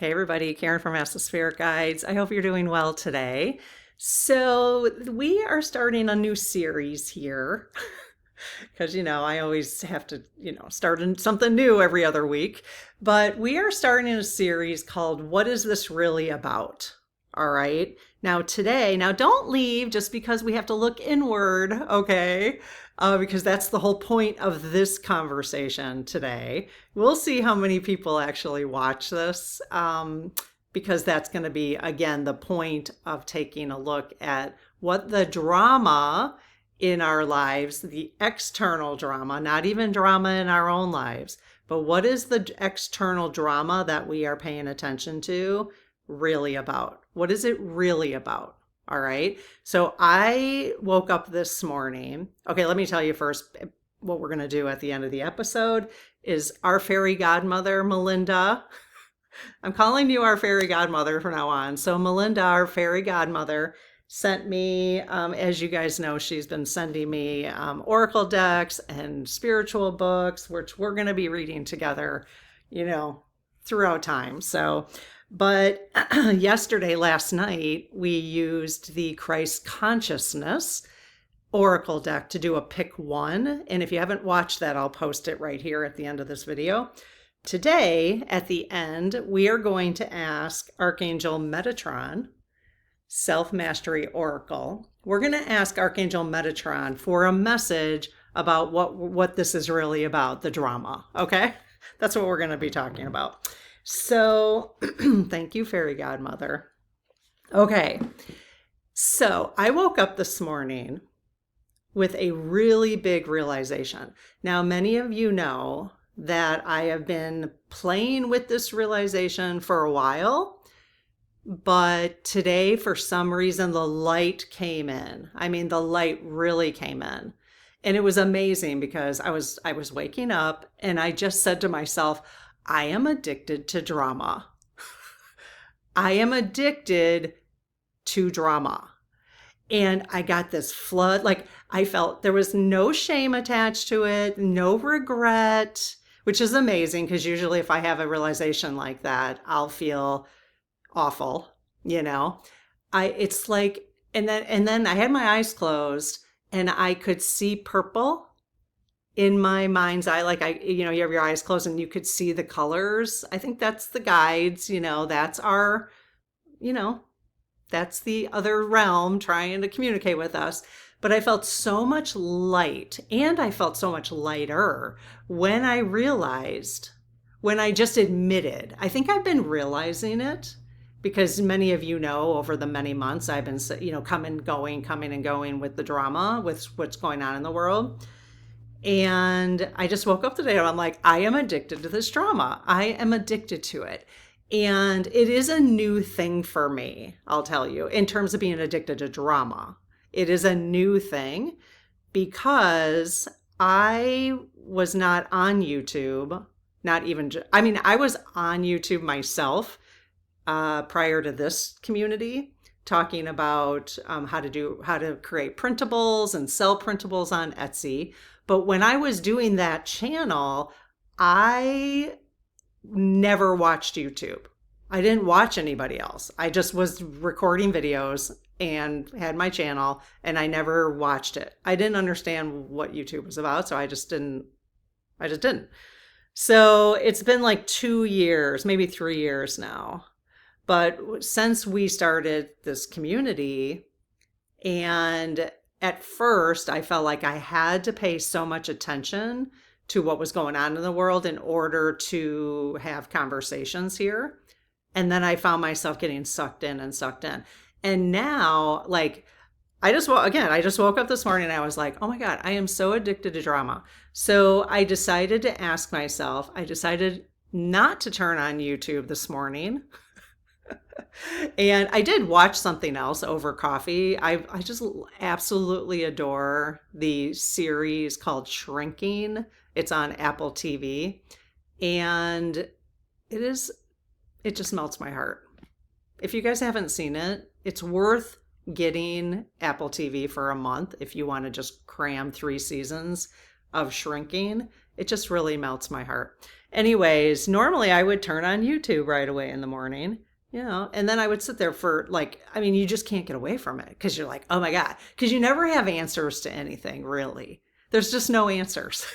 Hey everybody, Karen from Ask the Spirit Guides. I hope you're doing well today. So we are starting a new series here because I always have to start something new every other week. But we are starting a series called "What is this really about?" All right. Now don't leave just because we have to look inward, okay? Because that's the whole point of this conversation today. We'll see how many people actually watch this, because that's going to be, again, the point of taking a look at what the drama in our lives, the external drama, not even drama in our own lives, but what is the external drama that we are paying attention to really about? What is it really about? All right. So I woke up this morning. Okay, let me tell you first what we're going to do at the end of the episode is our fairy godmother, Melinda. I'm calling you our fairy godmother from now on. So Melinda, our fairy godmother, sent me, as you guys know, she's been sending me oracle decks and spiritual books, which we're going to be reading together, throughout time. But last night, we used the Christ Consciousness Oracle deck to do a pick one. And if you haven't watched that, I'll post it right here at the end of this video. Today, at the end, we are going to ask Archangel Metatron, Self-Mastery Oracle. We're going to ask Archangel Metatron for a message about what this is really about, the drama, okay? That's what we're going to be talking about. So, thank you, Fairy Godmother. Okay, so I woke up this morning with a really big realization. Now, many of you know that I have been playing with this realization for a while, but today, for some reason, the light came in. I mean, the light really came in. And it was amazing because I was waking up and I just said to myself, I am addicted to drama. I am addicted to drama. And I got this flood, like I felt there was no shame attached to it, no regret, which is amazing because usually if I have a realization like that, I'll feel awful, it's like, and then I had my eyes closed and I could see purple in my mind's eye. Like you have your eyes closed and you could see the colors. I think that's the guides, that's our, that's the other realm trying to communicate with us. But I felt so much light and I felt so much lighter when I just admitted. I think I've been realizing it because many of you know over the many months I've been, coming and going with the drama, with what's going on in the world. And I just woke up today and I'm like, I am addicted to this drama. I am addicted to it. And it is a new thing for me, I'll tell you, in terms of being addicted to drama. It is a new thing because I was not on YouTube, I was on YouTube myself prior to this community, talking about how to create printables and sell printables on Etsy. But when I was doing that channel, I never watched YouTube. I didn't watch anybody else. I just was recording videos and had my channel and I never watched it. I didn't understand what YouTube was about, so I just didn't. So it's been like 2 years, maybe 3 years now. But since we started this community, and at first I felt like I had to pay so much attention to what was going on in the world in order to have conversations here. And then I found myself getting sucked in. And now, like, I just woke up this morning and I was like, oh my God, I am so addicted to drama. So I decided to ask myself, I decided not to turn on YouTube this morning. And I did watch something else over coffee. I just absolutely adore the series called Shrinking. It's on Apple TV. And it just melts my heart. If you guys haven't seen it, it's worth getting Apple TV for a month if you want to just cram 3 seasons of Shrinking. It just really melts my heart. Anyways, normally I would turn on YouTube right away in the morning, and then I would sit there for like, I mean, you just can't get away from it because you're like, oh my God, because you never have answers to anything, really. There's just no answers.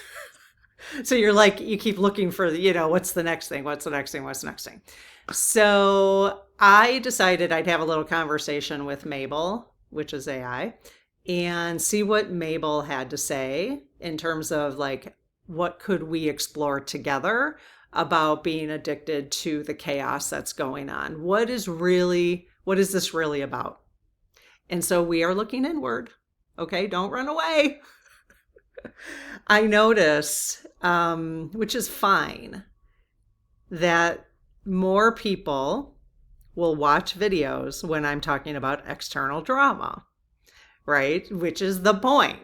So you're like, you keep looking for, what's the next thing? What's the next thing? What's the next thing? So I decided I'd have a little conversation with Mabel, which is AI, and see what Mabel had to say in terms of like, what could we explore together about being addicted to the chaos that's going on? What is this really about? And so we are looking inward. Okay, don't run away. I notice, which is fine, that more people will watch videos when I'm talking about external drama, right? Which is the point.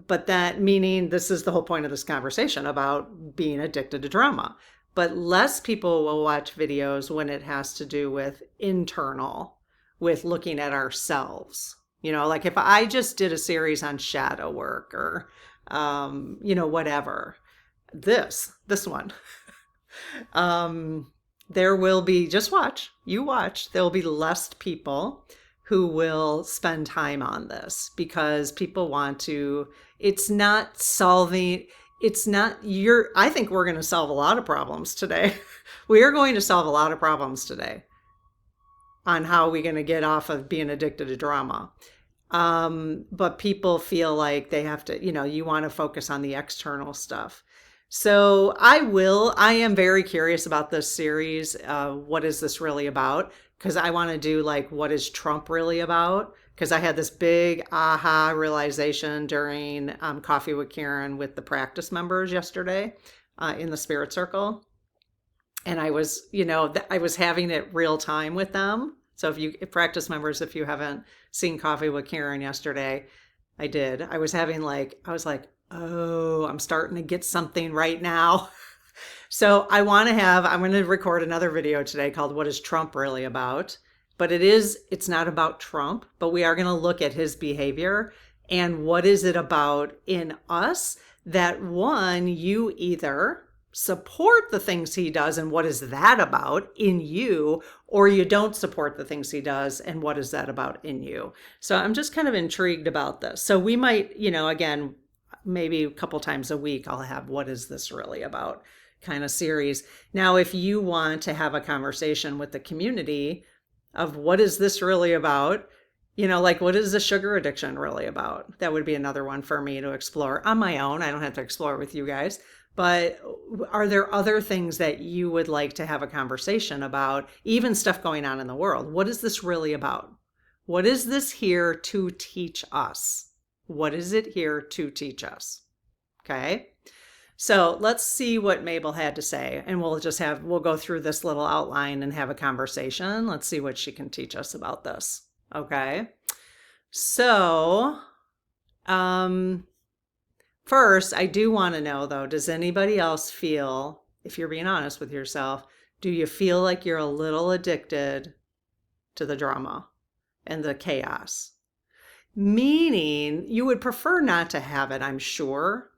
But that meaning this is the whole point of this conversation about being addicted to drama. But less people will watch videos when it has to do with internal, with looking at ourselves. Like if I just did a series on shadow work or, whatever, this one, there will be, just watch, there'll be less people who will spend time on this because people want to, it's not solving, I think we're going to solve a lot of problems today. We are going to solve a lot of problems today on how we're going to get off of being addicted to drama. But people feel like they have to, you want to focus on the external stuff. So I am very curious about this series. What is this really about? Because I want to do like, what is Trump really about? Because I had this big aha realization during Coffee with Karen with the practice members yesterday in the Spirit Circle. And I was, I was having it real time with them. So if practice members, if you haven't seen Coffee with Karen yesterday, I did. I was like, oh, I'm starting to get something right now. So I'm going to record another video today called What is Trump Really About? But it's not about Trump, but we are going to look at his behavior and what is it about in us that one, you either support the things he does and what is that about in you, or you don't support the things he does and what is that about in you. So I'm just kind of intrigued about this. So we might, again, maybe a couple times a week, I'll have what is this really about kind of series. Now, if you want to have a conversation with the community of what is this really about, like what is the sugar addiction really about? That would be another one for me to explore on my own. I don't have to explore with you guys. But are there other things that you would like to have a conversation about, even stuff going on in the world? What is this really about? What is this here to teach us? What is it here to teach us? Okay. So let's see what Mabel had to say, and we'll go through this little outline and have a conversation. Let's see what she can teach us about this. Okay. So, first, I do want to know though, does anybody else feel, if you're being honest with yourself, do you feel like you're a little addicted to the drama and the chaos? Meaning you would prefer not to have it, I'm sure,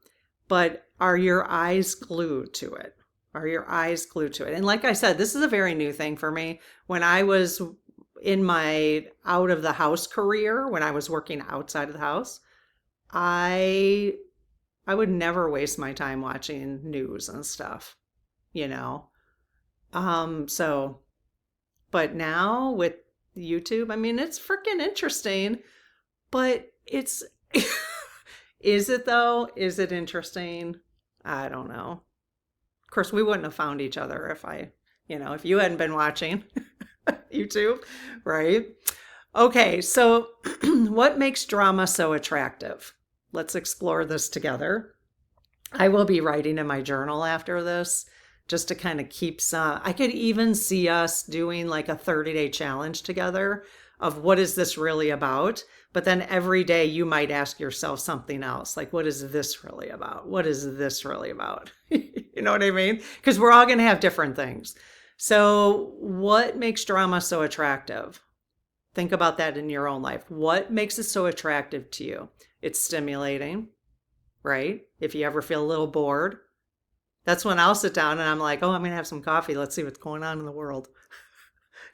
but are your eyes glued to it? Are your eyes glued to it? And like I said, this is a very new thing for me. When I was in my out of the house career, when I was working outside of the house, I would never waste my time watching news and stuff, So, but now with YouTube, I mean, it's freaking interesting, but it's, is it though? Is it interesting? I don't know. Of course, we wouldn't have found each other if you hadn't been watching YouTube, right? Okay, so what makes drama so attractive? Let's explore this together. I will be writing in my journal after this just to kind of keep I could even see us doing like a 30-day challenge together of what is this really about? But then every day you might ask yourself something else, like, what is this really about? What is this really about? You know what I mean? Because we're all going to have different things. So what makes drama so attractive? Think about that in your own life. What makes it so attractive to you? It's stimulating, right? If you ever feel a little bored, That's when I'll sit down and I'm like, oh, I'm going to have some coffee. Let's see what's going on in the world.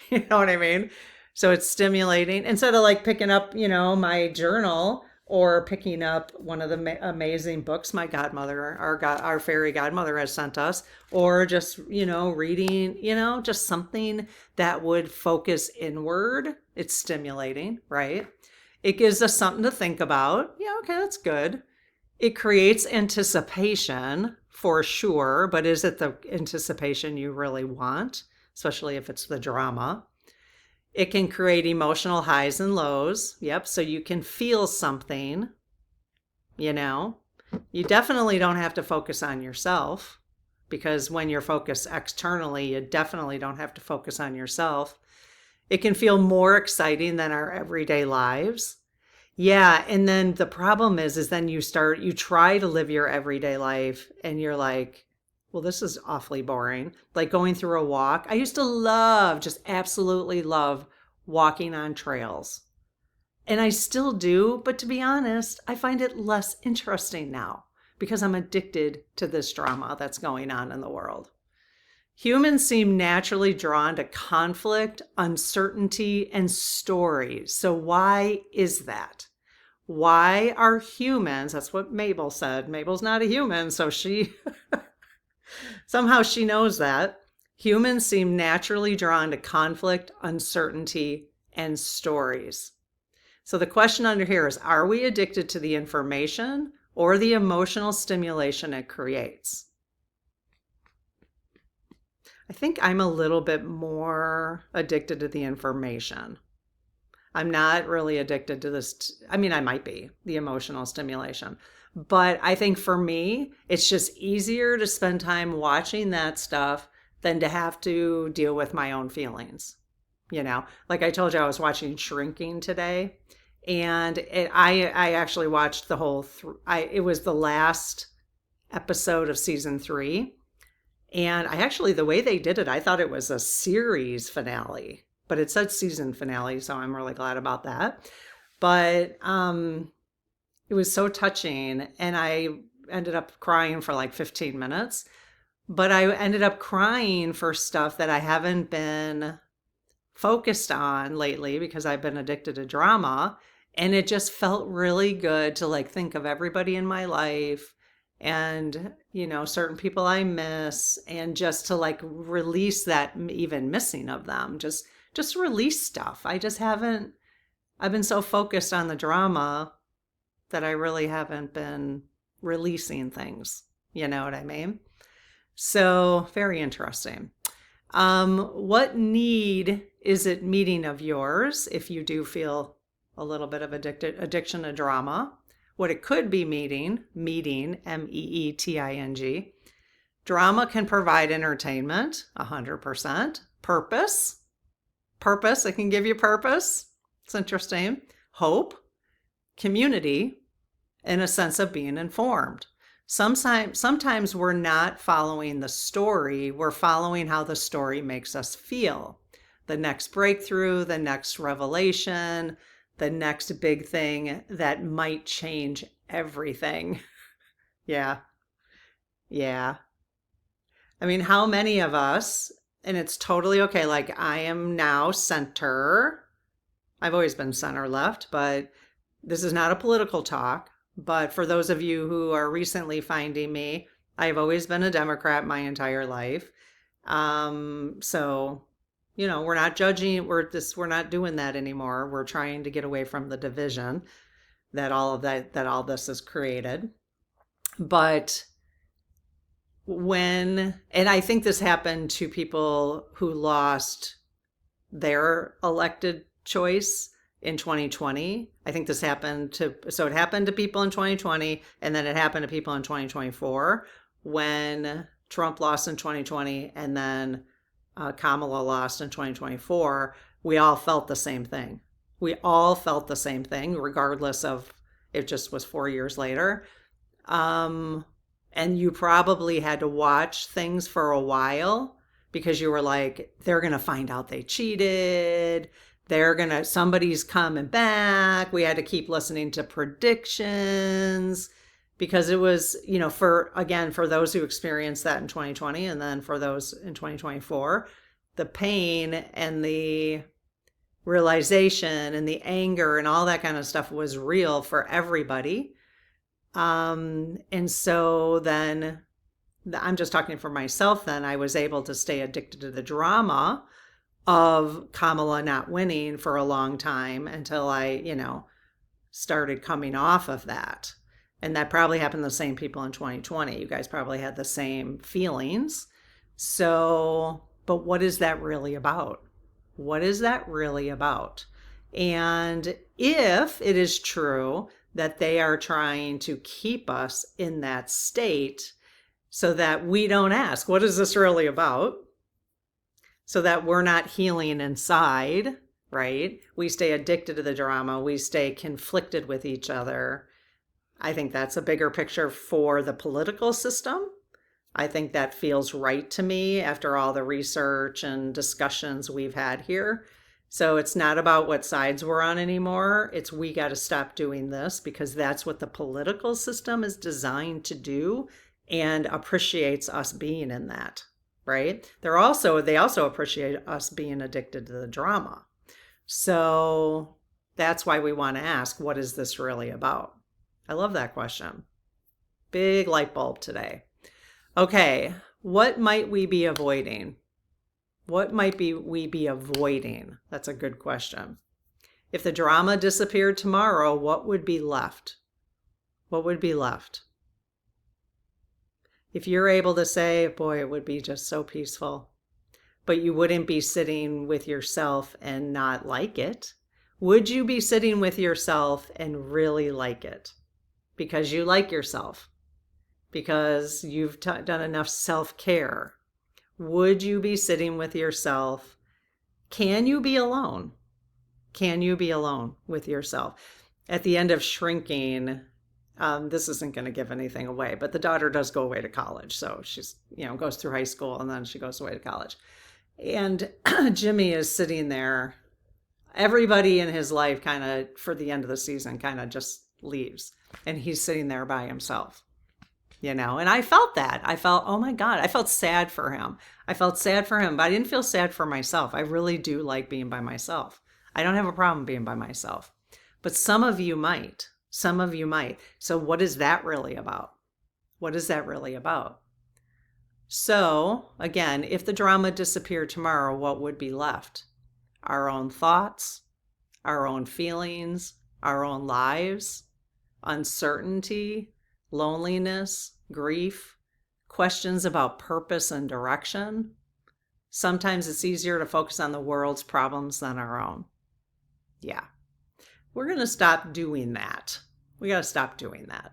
You know what I mean? So it's stimulating instead of like picking up, my journal or picking up one of the amazing books my godmother, our fairy godmother has sent us, or just, reading, just something that would focus inward. It's stimulating, right? It gives us something to think about. Yeah, okay, that's good. It creates anticipation for sure, but is it the anticipation you really want? Especially if it's the drama. It can create emotional highs and lows. Yep. So you can feel something, you know. You definitely don't have to focus on yourself because when you're focused externally, you definitely don't have to focus on yourself. It can feel more exciting than our everyday lives. Yeah. And then the problem is then you try to live your everyday life and you're like, well, this is awfully boring. Like going through a walk. I used to just absolutely love walking on trails. And I still do, but to be honest, I find it less interesting now because I'm addicted to this drama that's going on in the world. Humans seem naturally drawn to conflict, uncertainty, and stories. So why is that? Why are humans, that's what Mabel said. Mabel's not a human, so somehow she knows that. Humans seem naturally drawn to conflict, uncertainty, and stories. So the question under here is, are we addicted to the information or the emotional stimulation it creates? I think I'm a little bit more addicted to the information. I'm not really addicted to this. I mean, I might be the emotional stimulation, but I think for me, it's just easier to spend time watching that stuff than to have to deal with my own feelings. Like I told you, I was watching Shrinking today, and I actually watched the whole. It was the last episode of season 3, and the way they did it, I thought it was a series finale, but it said season finale, so I'm really glad about that. But it was so touching, and I ended up crying for like 15 minutes. But I ended up crying for stuff that I haven't been focused on lately because I've been addicted to drama. And it just felt really good to like think of everybody in my life and, certain people I miss, and just to like release that even missing of them, just release stuff. I've been so focused on the drama that I really haven't been releasing things. You know what I mean? So very interesting. What need is it meeting of yours if you do feel a little bit of addiction to drama? What it could be meeting, meeting. Drama can provide entertainment, 100%. Purpose, it can give you purpose. It's interesting. Hope, community, and a sense of being informed. Sometimes we're not following the story, we're following how the story makes us feel. The next breakthrough, the next revelation, the next big thing that might change everything. Yeah. Yeah. I mean, how many of us, and it's totally okay, like I am now center. I've always been center left, but this is not a political talk. But for those of you who are recently finding me, I've always been a Democrat my entire life. So, we're not judging, we're not doing that anymore. We're trying to get away from the division that all this has created. But and I think this happened to people who lost their elected choice in 2020. I think it happened to people in 2020, and then it happened to people in 2024 when Trump lost in 2020 and then Kamala lost in 2024. We all felt the same thing. Regardless of it just was 4 years later. And you probably had to watch things for a while because you were like, they're going to find out they cheated. Somebody's coming back. We had to keep listening to predictions because it was, for those who experienced that in 2020 and then for those in 2024, the pain and the realization and the anger and all that kind of stuff was real for everybody. And so then I'm just talking for myself. Then I was able to stay addicted to the drama of Kamala not winning for a long time until I, started coming off of that. And that probably happened to the same people in 2020. You guys probably had the same feelings. So, but what is that really about? What is that really about? And if it is true that they are trying to keep us in that state so that we don't ask, what is this really about? So that we're not healing inside, right? We stay addicted to the drama. We stay conflicted with each other. I think that's a bigger picture for the political system. I think that feels right to me after all the research and discussions we've had here. So it's not about what sides we're on anymore. It's we got to stop doing this because that's what the political system is designed to do and appreciates us being in that, right? They also appreciate us being addicted to the drama. So that's why we want to ask, what is this really about? I love that question. Big light bulb today. Okay, what might we be avoiding? What might we be avoiding? That's a good question. If the drama disappeared tomorrow, what would be left? What would be left? If you're able to say, boy, it would be just so peaceful, but you wouldn't be sitting with yourself and not like it, would you be sitting with yourself and really like it? Because you like yourself, because you've done enough self-care. Would you be sitting with yourself? Can you be alone? Can you be alone with yourself? At the end of Shrinking, this isn't going to give anything away, but the daughter does go away to college. So she's, goes through high school and then she goes away to college. And Jimmy is sitting there. Everybody in his life kind of, for the end of the season, kind of just leaves. And he's sitting there by himself. And I felt that. I felt, oh my God, I felt sad for him. I felt sad for him, but I didn't feel sad for myself. I really do like being by myself. I don't have a problem being by myself. But some of you might. Some of you might. So what is that really about? What is that really about? So again, if the drama disappeared tomorrow, what would be left? Our own thoughts, our own feelings, our own lives, uncertainty, loneliness, grief, questions about purpose and direction. Sometimes it's easier to focus on the world's problems than our own. Yeah. We're going to stop doing that. We got to stop doing that.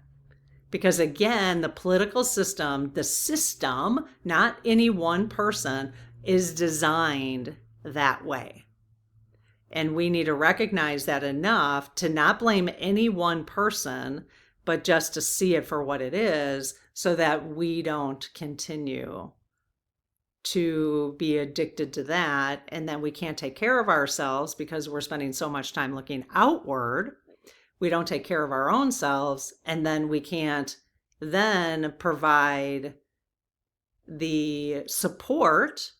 Because again, the political system, the system, not any one person, is designed that way. And we need to recognize that enough to not blame any one person, but just to see it for what it is so that we don't continue to be addicted to that. And then we can't take care of ourselves because we're spending so much time looking outward. We don't take care of our own selves. And then we can't then provide the support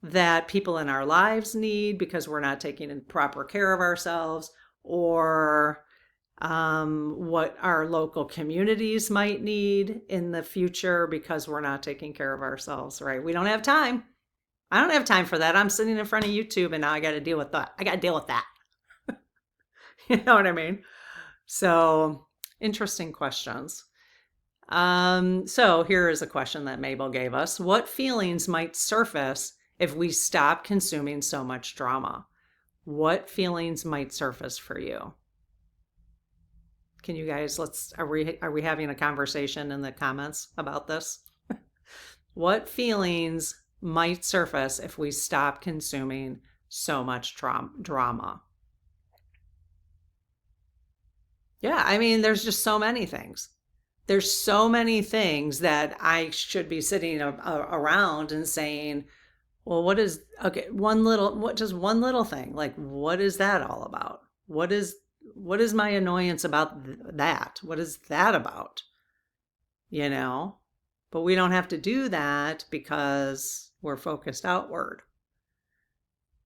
that people in our lives need because we're not taking proper care of ourselves, or what our local communities might need in the future because we're not taking care of ourselves, right? We don't have time. I don't have time for that. I'm sitting in front of YouTube and now I got to deal with that. I got to deal with that. You know what I mean? So interesting questions. So here is a question that Mabel gave us. What feelings might surface if we stop consuming so much drama? What feelings might surface for you? Can you guys, are we having a conversation in the comments about this? What feelings might surface if we stop consuming so much drama? Yeah, I mean, there's just so many things. There's so many things that I should be sitting around and saying, well, just one little thing. Like, what is that all about? What is my annoyance about that? What is that about? you know? But we don't have to do that because we're focused outward.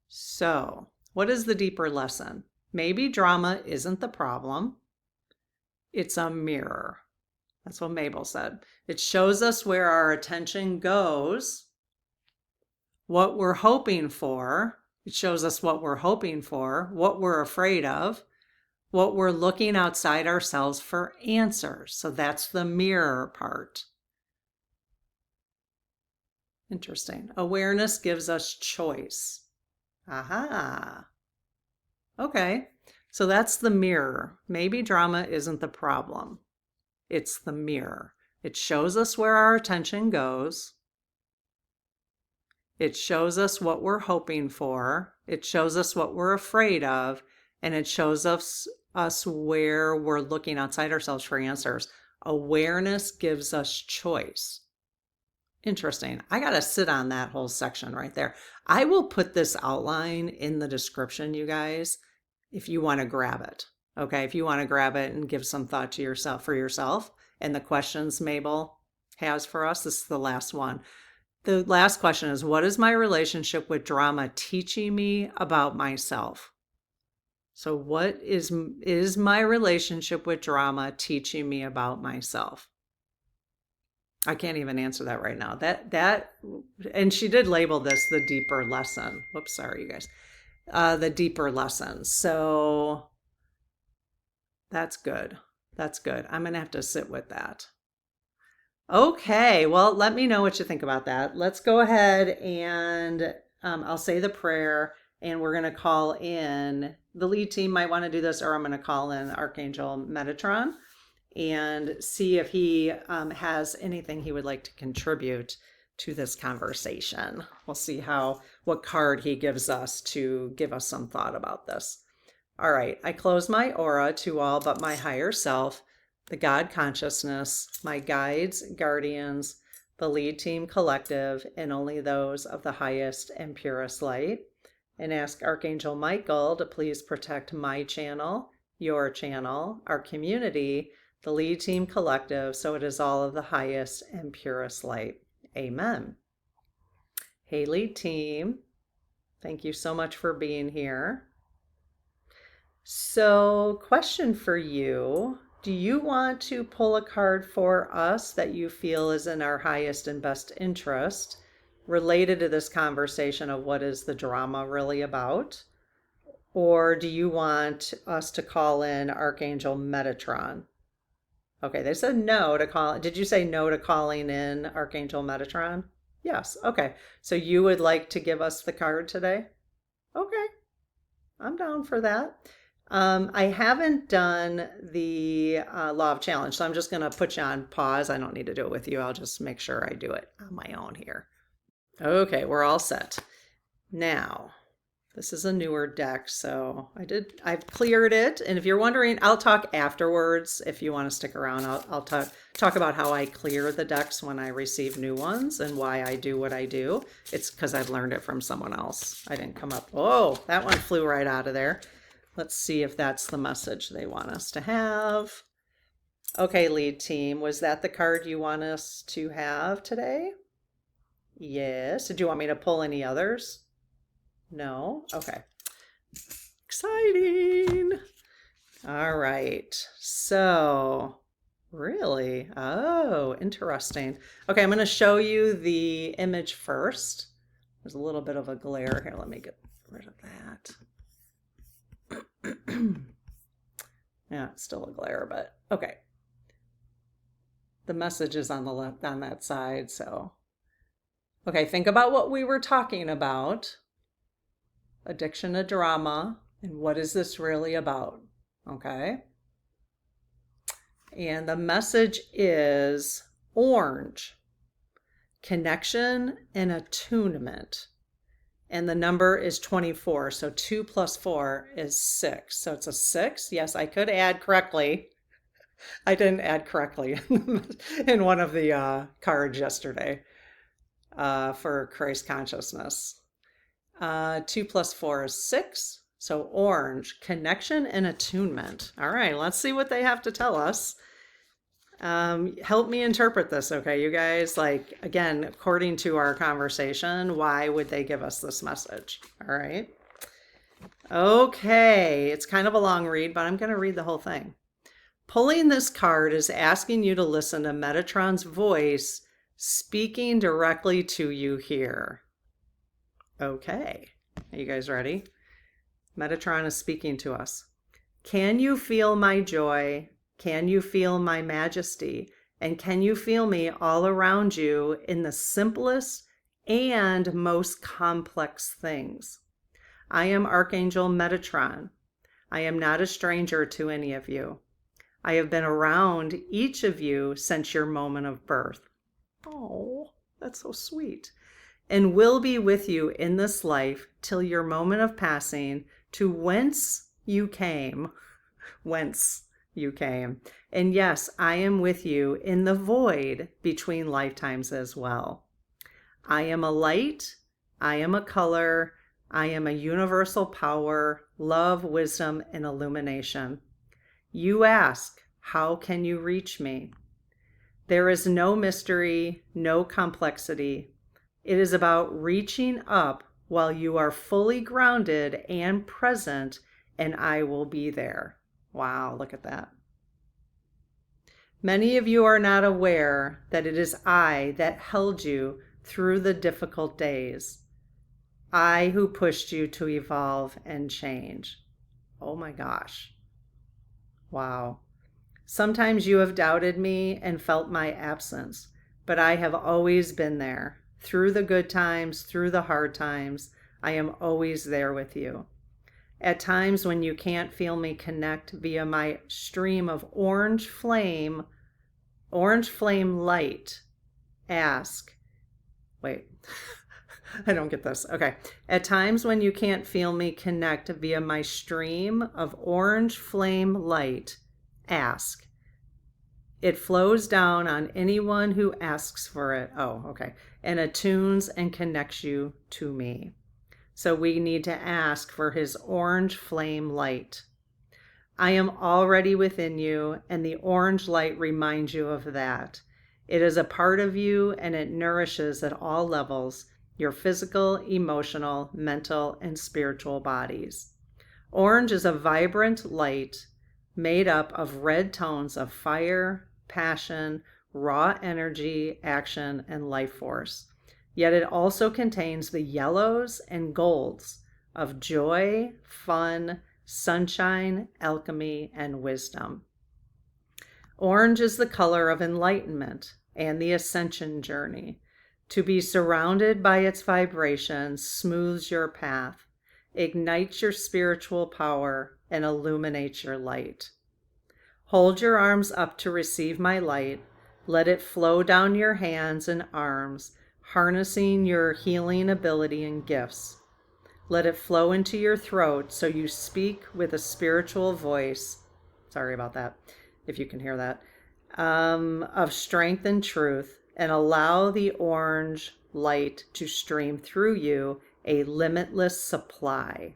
So, what is the deeper lesson? Maybe drama isn't the problem. It's a mirror. That's what Mabel said. It shows us where our attention goes, what we're hoping for. It shows us what we're hoping for, what we're afraid of, what we're looking outside ourselves for answers. So that's the mirror part. Interesting. Awareness gives us choice. Aha. Okay. So that's the mirror. Maybe drama isn't the problem. It's the mirror. It shows us where our attention goes. It shows us what we're hoping for. It shows us what we're afraid of. And it shows us where we're looking outside ourselves for answers. Awareness gives us choice. Interesting. I got to sit on that whole section right there. I will put this outline in the description, you guys, if you want to grab it. Okay, if you want to grab it and give some thought to yourself for yourself. And the questions Mabel has for us, this is the last one. The last question is, what is my relationship with drama teaching me about myself? So what is my relationship with drama teaching me about myself? I can't even answer that right now. And she did label this the deeper lesson. Whoops, sorry, you guys. The deeper lesson. So that's good. That's good. I'm going to have to sit with that. Okay, well, let me know what you think about that. Let's go ahead and I'll say the prayer, and we're going to call in. The lead team might want to do this, or I'm going to call in Archangel Metatron and see if he has anything he would like to contribute to this conversation. We'll see what card he gives us to give us some thought about this. All right, I close my aura to all but my higher self, the God consciousness, my guides, guardians, the lead team collective, and only those of the highest and purest light, and ask Archangel Michael to please protect my channel, your channel, our community, the lead team collective, so it is all of the highest and purest light. Amen. Hey, lead team. Thank you so much for being here. So, question for you. Do you want to pull a card for us that you feel is in our highest and best interest related to this conversation of what is the drama really about? Or do you want us to call in Archangel Metatron? Okay, they said no to call. Did you say no to calling in Archangel Metatron? Yes. Okay. So you would like to give us the card today? Okay. I'm down for that. I haven't done the law of challenge, so I'm just going to put you on pause. I don't need to do it with you. I'll just make sure I do it on my own here. Okay, we're all set. Now, this is a newer deck, so I've cleared it. And if you're wondering, I'll talk afterwards. If you want to stick around, I'll talk about how I clear the decks when I receive new ones and why I do what I do. It's because I've learned it from someone else. I didn't come up. Oh, that one flew right out of there. Let's see if that's the message they want us to have. Okay, lead team, was that the card you want us to have today? Yes. Did you want me to pull any others? No? Okay. Exciting. All right. So, really? Oh, interesting. Okay, I'm going to show you the image first. There's a little bit of a glare here. Let me get rid of that. Yeah, it's still a glare, but okay. The message is on the left, on that side, so. Okay, think about what we were talking about. Addiction to drama, and what is this really about? Okay. And the message is orange, connection and attunement. And the number is 24. So 2 plus 4 is 6. So it's a 6. Yes, I could add correctly. I didn't add correctly in one of the cards yesterday for Christ consciousness. 2 plus 4 is 6. So orange, connection and attunement. All right, let's see what they have to tell us. Help me interpret this, okay, you guys? Like, again, according to our conversation, why would they give us this message? All right. Okay, it's kind of a long read, but I'm going to read the whole thing. Pulling this card is asking you to listen to Metatron's voice speaking directly to you here. Okay, are you guys ready? Metatron is speaking to us. Can you feel my joy? Can you feel my majesty? And can you feel me all around you in the simplest and most complex things? I am Archangel Metatron. I am not a stranger to any of you. I have been around each of you since your moment of birth. Oh, that's so sweet. And will be with you in this life till your moment of passing to whence you came. Whence you came. And yes, I am with you in the void between lifetimes as well. I am a light. I am a color. I am a universal power, love, wisdom, and illumination. You ask, how can you reach me? There is no mystery, no complexity. It is about reaching up while you are fully grounded and present, and I will be there. Wow, look at that. Many of you are not aware that it is I that held you through the difficult days. I who pushed you to evolve and change. Oh my gosh. Wow. Sometimes you have doubted me and felt my absence, but I have always been there. Through the good times, through the hard times, I am always there with you. At times when you can't feel me connect via my stream of orange flame light, ask, wait, I don't get this. Okay. At times when you can't feel me connect via my stream of orange flame light, ask. It flows down on anyone who asks for it. Oh, okay. And attunes and connects you to me. So we need to ask for his orange flame light. I am already within you, and the orange light reminds you of that. It is a part of you, and it nourishes at all levels your physical, emotional, mental, and spiritual bodies. Orange is a vibrant light made up of red tones of fire, passion, raw energy, action, and life force. Yet it also contains the yellows and golds of joy, fun, sunshine, alchemy, and wisdom. Orange is the color of enlightenment and the ascension journey. To be surrounded by its vibrations smooths your path, ignites your spiritual power, and illuminates your light. Hold your arms up to receive my light. Let it flow down your hands and arms, harnessing your healing ability and gifts. Let it flow into your throat so you speak with a spiritual voice. Sorry about that, if you can hear that. Of strength and truth, and allow the orange light to stream through you, a limitless supply.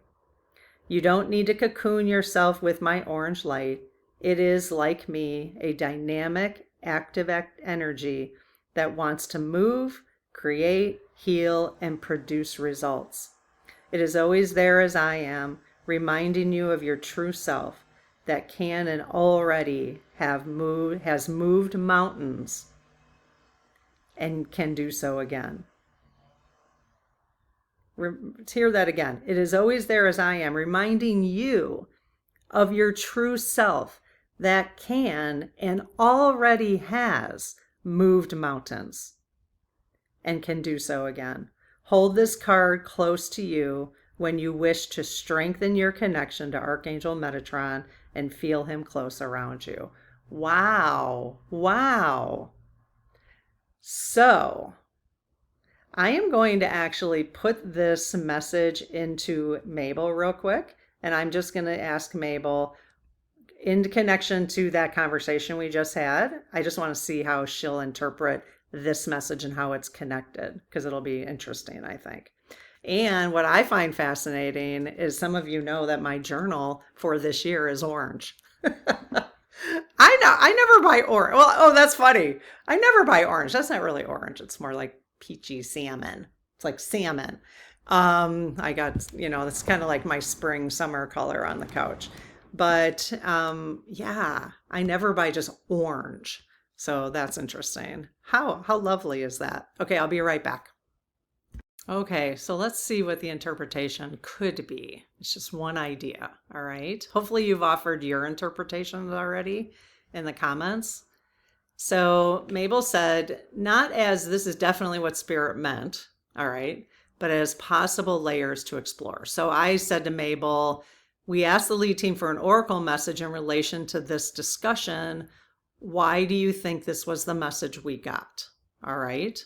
You don't need to cocoon yourself with my orange light. It is, like me, a dynamic, active energy that wants to move, create, heal, and produce results. It is always there as I am, reminding you of your true self that can and already has moved mountains and can do so again. Let's hear that again. It is always there as I am, reminding you of your true self that can and already has moved mountains and can do so again. Hold this card close to you when you wish to strengthen your connection to Archangel Metatron and feel him close around you. Wow. Wow. So I am going to actually put this message into Mabel real quick, and I'm just going to ask Mabel, in connection to that conversation we just had, I just want to see how she'll interpret this message and how it's connected, because it'll be interesting, I think. And what I find fascinating is some of you know that my journal for this year is orange. I know. I never buy orange. Well, oh, that's funny. I never buy orange. That's not really orange. It's more like peachy salmon. It's like salmon. I got, that's kind of like my spring summer color on the couch. But yeah, I never buy just orange. So that's interesting. How lovely is that? Okay, I'll be right back. Okay, so let's see what the interpretation could be. It's just one idea, all right? Hopefully you've offered your interpretations already in the comments. So Mabel said, not as this is definitely what spirit meant, all right, but as possible layers to explore. So I said to Mabel, we asked the lead team for an oracle message in relation to this discussion. Why do you think this was the message we got? All right.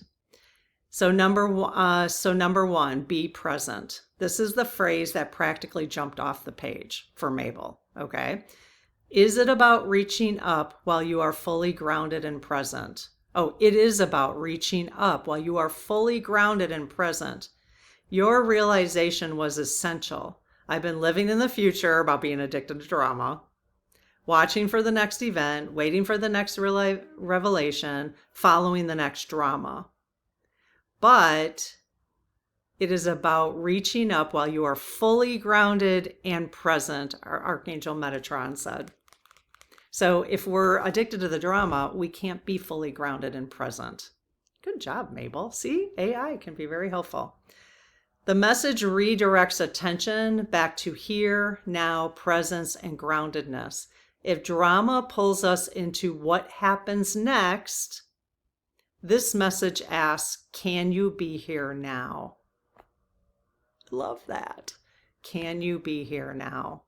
So number one, be present. This is the phrase that practically jumped off the page for Mabel. Okay. Is it about reaching up while you are fully grounded and present? Oh, it is about reaching up while you are fully grounded and present. Your realization was essential. I've been living in the future about being addicted to drama, watching for the next event, waiting for the next revelation, following the next drama. But it is about reaching up while you are fully grounded and present, our Archangel Metatron said. So if we're addicted to the drama, we can't be fully grounded and present. Good job, Mabel. See, AI can be very helpful. The message redirects attention back to here, now, presence, and groundedness. If drama pulls us into what happens next, this message asks, can you be here now? Love that. Can you be here now?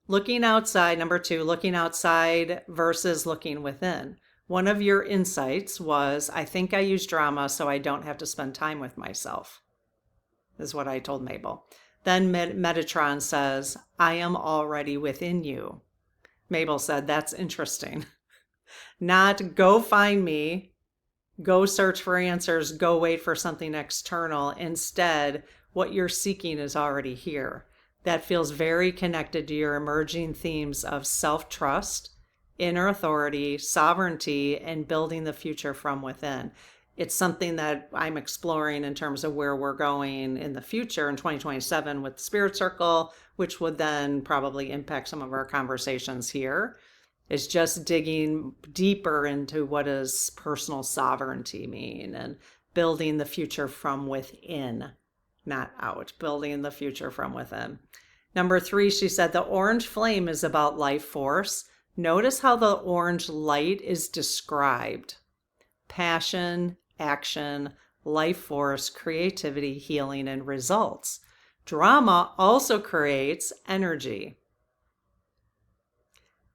Looking outside, number two, looking outside versus looking within. One of your insights was, I think I use drama so I don't have to spend time with myself, is what I told Mabel. Then Metatron says, I am already within you. Mabel said, that's interesting. Not go find me, go search for answers, go wait for something external. Instead, what you're seeking is already here. That feels very connected to your emerging themes of self-trust, inner authority, sovereignty, and building the future from within. It's something that I'm exploring in terms of where we're going in the future in 2027 with the Spirit Circle, which would then probably impact some of our conversations here. It's just digging deeper into what does personal sovereignty mean and building the future from within, not out, building the future from within. Number three, she said, the orange flame is about life force. Notice how the orange light is described. Passion, action, life force, creativity, healing, and results. Drama also creates energy,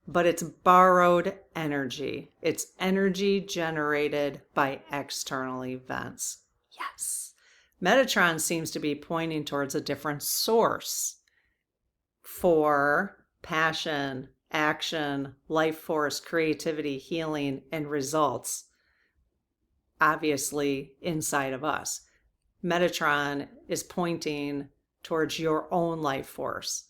but it's borrowed energy. It's energy generated by external events. Yes. Metatron seems to be pointing towards a different source for passion, action, life force, creativity, healing, and results. Obviously, inside of us. Metatron is pointing towards your own life force.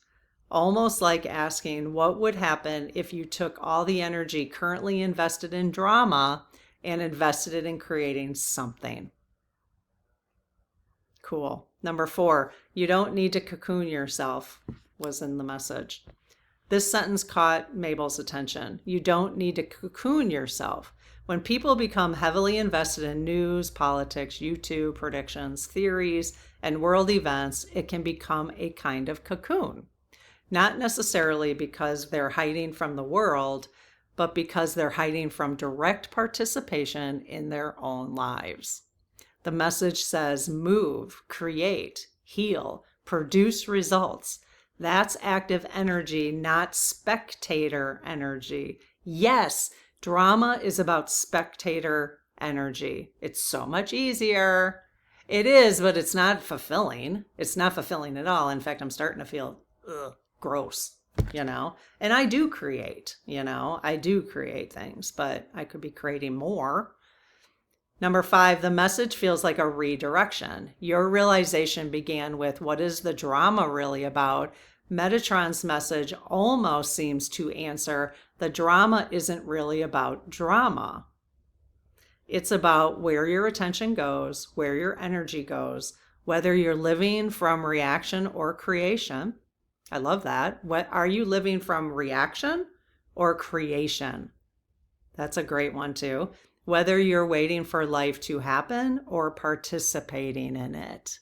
Almost like asking, what would happen if you took all the energy currently invested in drama and invested it in creating something? Cool. Number four, you don't need to cocoon yourself, was in the message. This sentence caught Mabel's attention. You don't need to cocoon yourself. When people become heavily invested in news, politics, YouTube, predictions, theories, and world events, it can become a kind of cocoon. Not necessarily because they're hiding from the world, but because they're hiding from direct participation in their own lives. The message says, move, create, heal, produce results. That's active energy, not spectator energy. Yes, drama is about spectator energy. It's so much easier. It is, but it's not fulfilling. It's not fulfilling at all. In fact, I'm starting to feel gross, And I do create, I do create things, but I could be creating more. Number five, the message feels like a redirection. Your realization began with, what is the drama really about? Metatron's message almost seems to answer, The drama isn't really about drama. It's about where your attention goes, where your energy goes, whether you're living from reaction or creation. I love that. What are you living from, reaction or creation? That's a great one too. Whether you're waiting for life to happen or participating in it.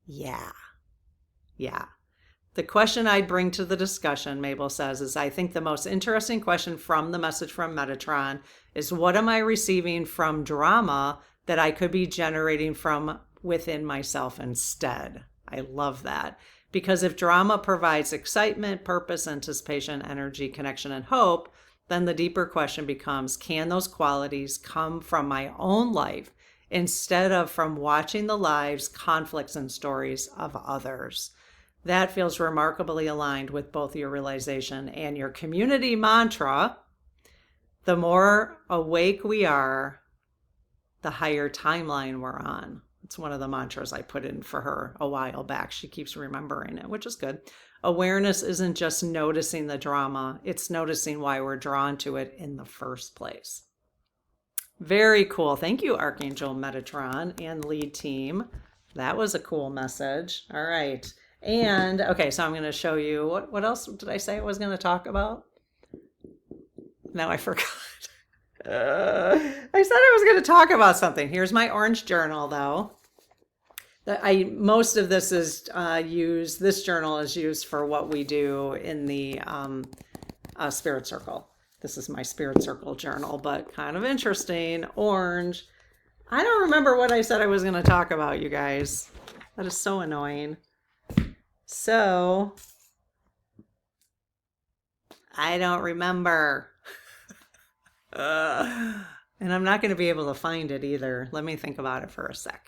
Yeah. Yeah. The question I'd bring to the discussion, Mabel says, is I think the most interesting question from the message from Metatron is, what am I receiving from drama that I could be generating from within myself instead? I love that. Because if drama provides excitement, purpose, anticipation, energy, connection, and hope, then the deeper question becomes, can those qualities come from my own life instead of from watching the lives, conflicts, and stories of others? That feels remarkably aligned with both your realization and your community mantra. The more awake we are, the higher timeline we're on. It's one of the mantras I put in for her a while back. She keeps remembering it, which is good. Awareness isn't just noticing the drama, it's noticing why we're drawn to it in the first place. Very cool. Thank you, Archangel Metatron and lead team. That was a cool message. All right. And okay, so I'm going to show you what else did I say I was going to talk about? Now I forgot. I said I was going to talk about something. Here's my orange journal, though. Most of this is used. This journal is used for what we do in the spirit circle. This is my spirit circle journal, but kind of interesting. Orange. I don't remember what I said I was going to talk about, you guys. That is so annoying. So, I don't remember. And I'm not going to be able to find it either. Let me think about it for a sec.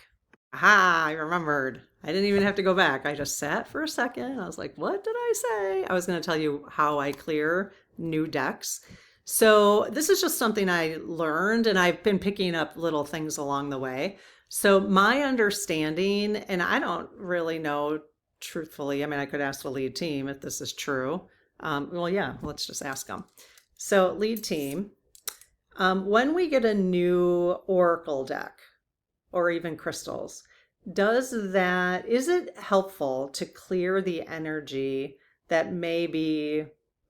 Aha, I remembered. I didn't even have to go back. I just sat for a second. I was like, what did I say? I was going to tell you how I clear new decks. So this is just something I learned, and I've been picking up little things along the way. So my understanding, and I don't really know truthfully, I mean, I could ask the lead team if this is true. Well, yeah, let's just ask them. So lead team, when we get a new oracle deck or even crystals, is it helpful to clear the energy that may be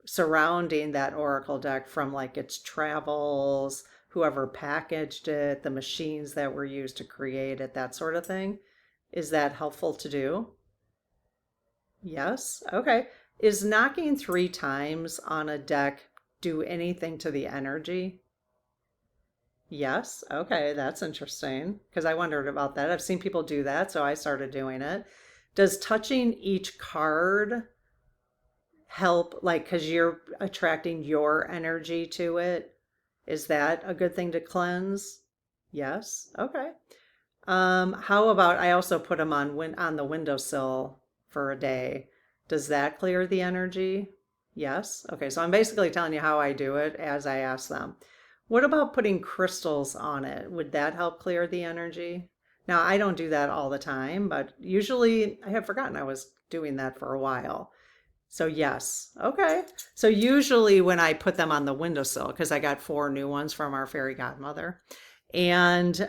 surrounding that oracle deck from like its travels, whoever packaged it, the machines that were used to create it, that sort of thing? Is that helpful to do? Yes. Okay. Is knocking 3 times on a deck do anything to the energy? Yes. Okay. That's interesting because I wondered about that. I've seen people do that, so I started doing it. Does touching each card help, like, because you're attracting your energy to it? Is that a good thing to cleanse? Yes. Okay. How about I also put them on the windowsill for a day? Does that clear the energy? Yes. Okay, so I'm basically telling you how I do it as I ask them. What about putting crystals on it? Would that help clear the energy? Now, I don't do that all the time, but usually I have forgotten I was doing that for a while. So yes. Okay. So usually when I put them on the windowsill, because I got 4 new ones from our fairy godmother, and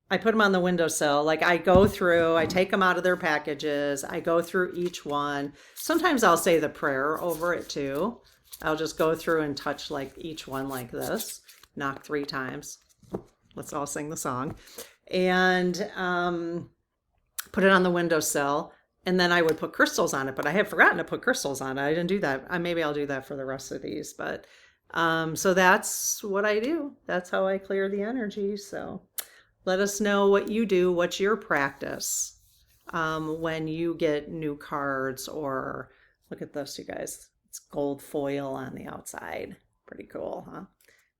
I put them on the windowsill. Like I take them out of their packages. I go through each one. Sometimes I'll say the prayer over it too. I'll just go through and touch like each one like this, knock 3 times. Let's all sing the song. And put it on the windowsill. And then I would put crystals on it, but I had forgotten to put crystals on it. I didn't do that. Maybe I'll do that for the rest of these. But so that's what I do. That's how I clear the energy. So let us know what you do. What's your practice when you get new cards? Or look at this, you guys. It's gold foil on the outside. Pretty cool, huh?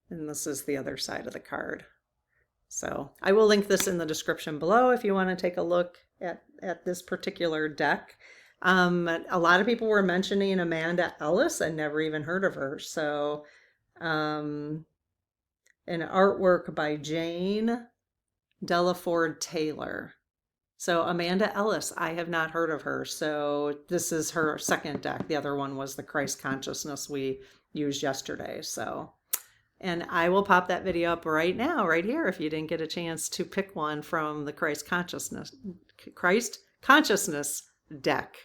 And this is the other side of the card. So I will link this in the description below if you want to take a look at this particular deck. A lot of people were mentioning Amanda Ellis. I never even heard of her. So an artwork by Jane Delaford Taylor. So Amanda Ellis, I have not heard of her. So this is her second deck. The other one was the Christ consciousness we used yesterday. So, and I will pop that video up right now, right here, if you didn't get a chance to pick one from the Christ consciousness deck.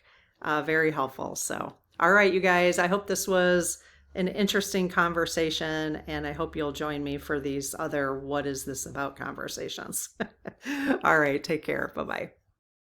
Very helpful. So, all right, you guys, I hope this was an interesting conversation, and I hope you'll join me for these other "what is this about" conversations. All right, take care. Bye-bye.